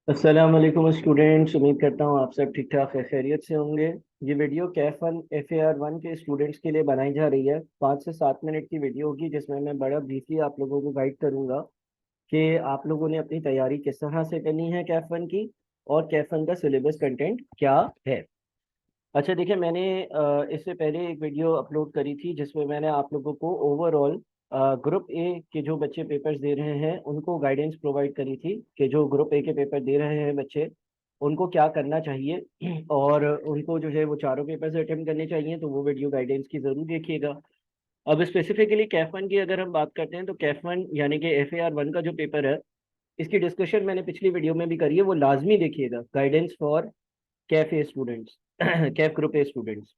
अस्सलाम वालेकुम स्टूडेंट्स। उम्मीद करता हूँ आप सब ठीक ठाक है, खैरियत से होंगे। ये वीडियो कैफ वन FAR 1 के स्टूडेंट्स के लिए बनाई जा रही है। 5 से 7 मिनट की वीडियो होगी जिसमें मैं बड़ा ब्रीफली आप लोगों को गाइड करूंगा कि आप लोगों ने अपनी तैयारी किस तरह से करनी है कैफ वन की, और कैफ वन का सिलेबस कंटेंट क्या है। अच्छा देखिए, मैंने इससे पहले एक वीडियो अपलोड करी थी जिसमें मैंने आप लोगों को ओवरऑल ग्रुप ए के जो बच्चे पेपर्स दे रहे हैं उनको गाइडेंस प्रोवाइड करी थी कि जो ग्रुप ए के पेपर दे रहे हैं बच्चे उनको क्या करना चाहिए और उनको जो है वो चारों पेपर्स अटेम्प्ट करने चाहिए। तो वो वीडियो गाइडेंस की ज़रूर देखिएगा। अब स्पेसिफिकली कैफ वन की अगर हम बात करते हैं तो कैफ वन यानी कि FAR 1 का जो पेपर है, इसकी डिस्कशन मैंने पिछली वीडियो में भी करी है, वो लाजमी देखिएगा। Guidance for Kaif A students Kaif group A students.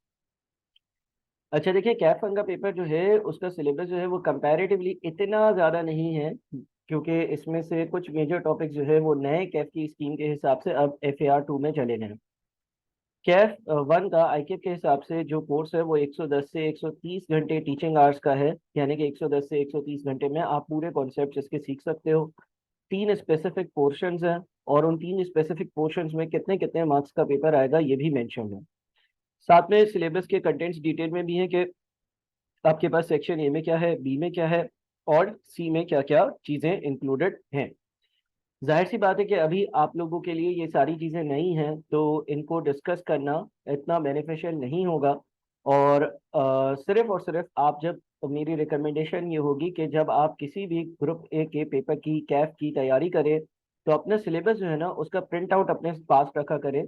अच्छा देखिए, कैफ वन का पेपर जो है उसका सिलेबस जो है वो कंपैरेटिवली इतना ज़्यादा नहीं है, क्योंकि इसमें से कुछ मेजर टॉपिक जो है वो नए कैफ की स्कीम के हिसाब से अब FAR 2 में चले गए हैं। कैफ वन का ICAP के हिसाब से जो कोर्स है वो 110 से 130 घंटे टीचिंग आवर्स का है, यानी कि 110 से 130 घंटे में आप पूरे कॉन्सेप्ट इसके सीख सकते हो। 3 स्पेसिफिक पोर्शंस हैं और उन 3 स्पेसिफिक पोर्शंस में कितने कितने मार्क्स का पेपर आएगा ये भी मेंशन है। साथ में सिलेबस के कंटेंट्स डिटेल में भी है कि आपके पास सेक्शन ए में क्या है, बी में क्या है और सी में क्या क्या चीज़ें इंक्लूडेड हैं। जाहिर सी बात है कि अभी आप लोगों के लिए ये सारी चीज़ें नई हैं तो इनको डिस्कस करना इतना बेनिफिशियल नहीं होगा। और सिर्फ और सिर्फ आप जब, मेरी रिकमेंडेशन ये होगी कि जब आप किसी भी ग्रुप ए के पेपर की कैफ की तैयारी करें तो अपना सिलेबस जो है ना उसका प्रिंट आउट अपने पास रखा करें,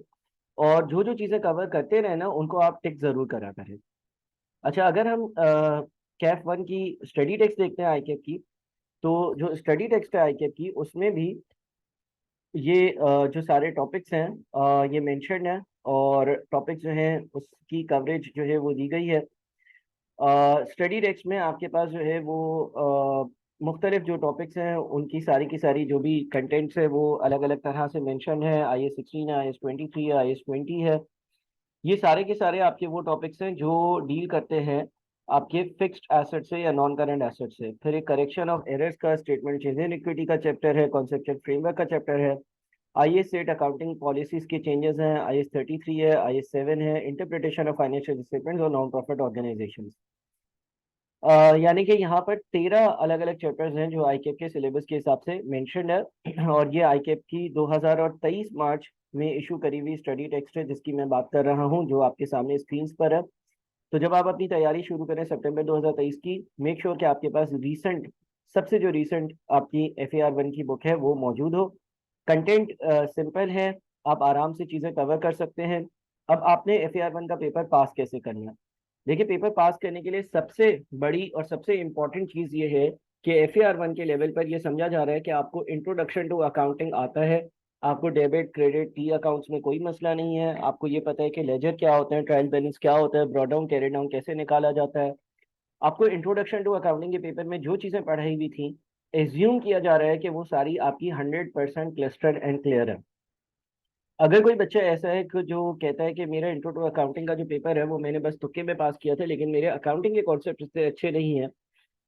और जो जो चीज़ें कवर करते रहे ना उनको आप टिक ज़रूर करा करें। अच्छा, अगर हम कैफ वन की स्टडी टेक्स्ट देखते हैं ICAP की, तो जो स्टडी टेक्स्ट है ICAP की उसमें भी ये जो सारे टॉपिक्स हैं ये मेंशन है, और टॉपिक्स जो हैं उसकी कवरेज जो है वो दी गई है। स्टडी टेक्स्ट में आपके पास जो है वो मुख्तलिफ जो टॉपिक्स हैं उनकी सारी की सारी जो भी कंटेंट्स है वो अलग अलग तरह से मेंशन है। IS 16 है, IS 23 है, IS 20 है। ये सारे के सारे आपके वो टॉपिक्स हैं जो डील करते हैं आपके फिक्स्ड एसेट से या नॉन करंट एसेट से। फिर एक करेक्शन ऑफ एरर्स का, स्टेटमेंट चेंज इन इक्विटी का चैप्टर है, कॉन्सेप्चुअल फ्रेमवर्क का चैप्टर है। IS सेट अकाउंटिंग पॉलिसीज के चेंजेस हैं, IS 33 है, IS 7 है, इंटरप्रिटेशन ऑफ फाइनेंशियल स्टेटमेंट्स और नॉन प्रॉफिट ऑर्गेनाइजेशन। यानी कि यहाँ पर 13 अलग अलग चैप्टर्स हैं जो ICAP के सिलेबस के हिसाब से मेंशन्ड है और ये ICAP की 2023 मार्च में इशू करी हुई स्टडी टेक्स्ट है जिसकी मैं बात कर रहा हूँ, जो आपके सामने स्क्रीन पर है। तो जब आप अपनी तैयारी शुरू करें सितंबर 2023 की, मेक श्योर कि आपके पास रीसेंट, सबसे जो रीसेंट आपकी FAR 1 की बुक है वो मौजूद हो। कंटेंट सिंपल है, आप आराम से चीज़ें कवर कर सकते हैं। अब आपने FAR 1 का पेपर पास कैसे करना है। देखिए, पेपर पास करने के लिए सबसे बड़ी और सबसे इम्पोर्टेंट चीज़ ये है कि FAR 1 के लेवल पर यह समझा जा रहा है कि आपको इंट्रोडक्शन टू अकाउंटिंग आता है। आपको डेबिट क्रेडिट टी अकाउंट्स में कोई मसला नहीं है। आपको ये पता है कि लेजर क्या होता है, ट्रायल बैलेंस क्या होता है, ब्रॉड डाउन कैरी डाउन कैसे निकाला जाता है। आपको इंट्रोडक्शन टू अकाउंटिंग के पेपर में जो चीज़ें पढ़ाई हुई थी, एज्यूम किया जा रहा है कि वो सारी आपकी 100% क्लस्टर्ड एंड क्लियर है। अगर कोई बच्चा ऐसा है कि जो कहता है कि मेरा इंट्रो टू अकाउंटिंग का जो पेपर है वो मैंने बस तुक्के में पास किया था लेकिन मेरे अकाउंटिंग के कॉन्सेप्ट इतने अच्छे नहीं हैं,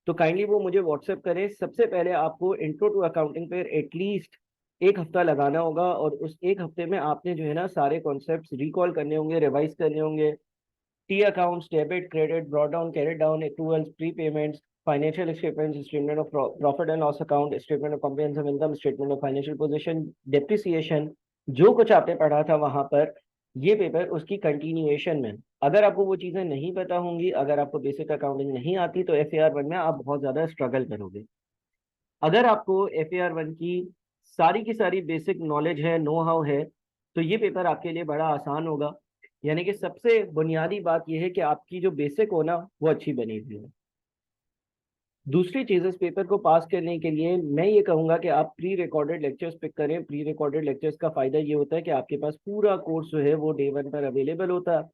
तो काइंडली वो मुझे व्हाट्सएप करें। सबसे पहले आपको इंट्रो टू अकाउंटिंग पर एटलीस्ट एक हफ्ता लगाना होगा, और उस एक हफ्ते में आपने जो है ना सारे कॉन्सेप्ट्स रिकॉल करने होंगे, रिवाइज करने होंगे। T accounts, debit credit, brought down carry down, accruals, prepayments, financial statements, statement of profit and loss account, statement of comprehensive income, statement of financial position, depreciation, जो कुछ आपने पढ़ा था वहां पर, ये पेपर उसकी कंटिन्यूएशन में। अगर आपको वो चीज़ें नहीं पता होंगी, अगर आपको बेसिक अकाउंटिंग नहीं आती, तो FAR 1 में आप बहुत ज़्यादा स्ट्रगल करोगे। अगर आपको FAR 1 की सारी बेसिक नॉलेज है, नो हाउ है, तो ये पेपर आपके लिए बड़ा आसान होगा। यानी कि सबसे बुनियादी बात यह है कि आपकी जो बेसिक हो ना वो अच्छी बनी हुई है। दूसरी चीज़, इस पेपर को पास करने के लिए मैं ये कहूँगा कि आप प्री रिकॉर्डेड लेक्चर्स पिक करें। प्री रिकॉर्डेड लेक्चर्स का फ़ायदा ये होता है कि आपके पास पूरा कोर्स जो है वो डे 1 पर अवेलेबल होता है।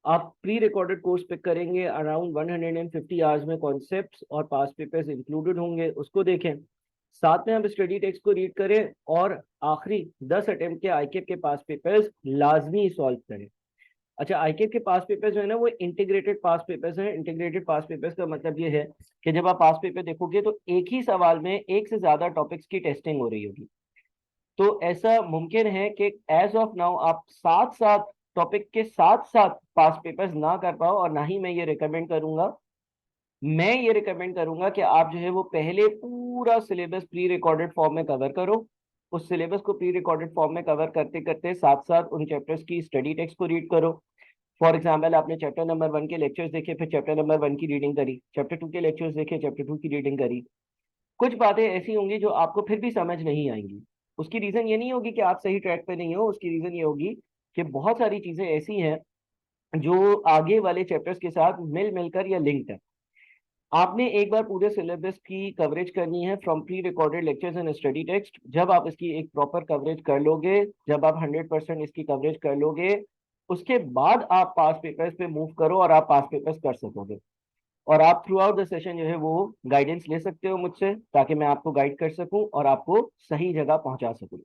आप प्री रिकॉर्डेड कोर्स पिक करेंगे, अराउंड 150 आवर्स में कॉन्सेप्ट्स और पास पेपर्स इंक्लूडेड होंगे, उसको देखें। साथ में आप स्टडी टेक्स्ट को रीड करें और आखिरी 10 अटेम्प्ट के ICAP के पास पेपर्स लाजमी सॉल्व करें। अच्छा, ICAP के पास पेपर्स जो है ना वो इंटीग्रेटेड पास पेपर्स हैं। इंटीग्रेटेड पास पेपर्स का मतलब ये है कि जब आप पास पेपर देखोगे तो एक ही सवाल में एक से ज्यादा टॉपिक्स की टेस्टिंग हो रही होगी। तो ऐसा मुमकिन है कि एज ऑफ नाउ आप साथ साथ टॉपिक के साथ साथ पास पेपर्स ना कर पाओ, और ना ही मैं ये रिकमेंड करूंगा। मैं ये रिकमेंड करूंगा कि आप जो है वो पहले पूरा सिलेबस प्री रिकॉर्डेड फॉर्म में कवर करो। उस सिलेबस को प्री रिकॉर्डेड फॉर्म में कवर करते करते साथ साथ उन चैप्टर्स की स्टडी टेक्स्ट को रीड करो। फॉर एग्जाम्पल, आपने चैप्टर नंबर 1 के लेक्चर्स देखे, फिर चैप्टर नंबर 1 की रीडिंग करी, चैप्टर 2 के लेक्चर्स देखे, चैप्टर 2 की रीडिंग करी। कुछ बातें ऐसी होंगी जो आपको फिर भी समझ नहीं आएंगी। उसकी रीजन ये नहीं होगी कि आप सही ट्रैक पे नहीं हो, उसकी रीजन ये होगी कि बहुत सारी चीजें ऐसी हैं जो आगे वाले चैप्टर्स के साथ मिल मिलकर या लिंक्ड है। आपने एक बार पूरे सिलेबस की कवरेज करनी है from pre recorded lectures and study text. जब आप इसकी एक प्रॉपर कवरेज कर लोगे, जब आप 100% इसकी कवरेज कर लोगे, उसके बाद आप पास पेपर्स पे मूव करो और आप पास पेपर्स कर सकोगे। और आप थ्रू आउट द सेशन जो है वो गाइडेंस ले सकते हो मुझसे, ताकि मैं आपको गाइड कर सकूं और आपको सही जगह पहुंचा सकूं।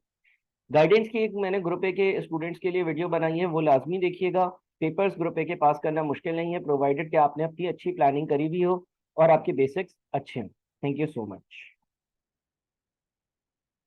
गाइडेंस की एक मैंने ग्रुप ए के स्टूडेंट्स के लिए वीडियो बनाई है, वो लाजमी देखिएगा। पेपर्स ग्रुप ए के पास करना मुश्किल नहीं है, प्रोवाइडेड कि आपने अपनी अच्छी प्लानिंग करी भी हो और आपके बेसिक्स अच्छे हैं। Thank you so much.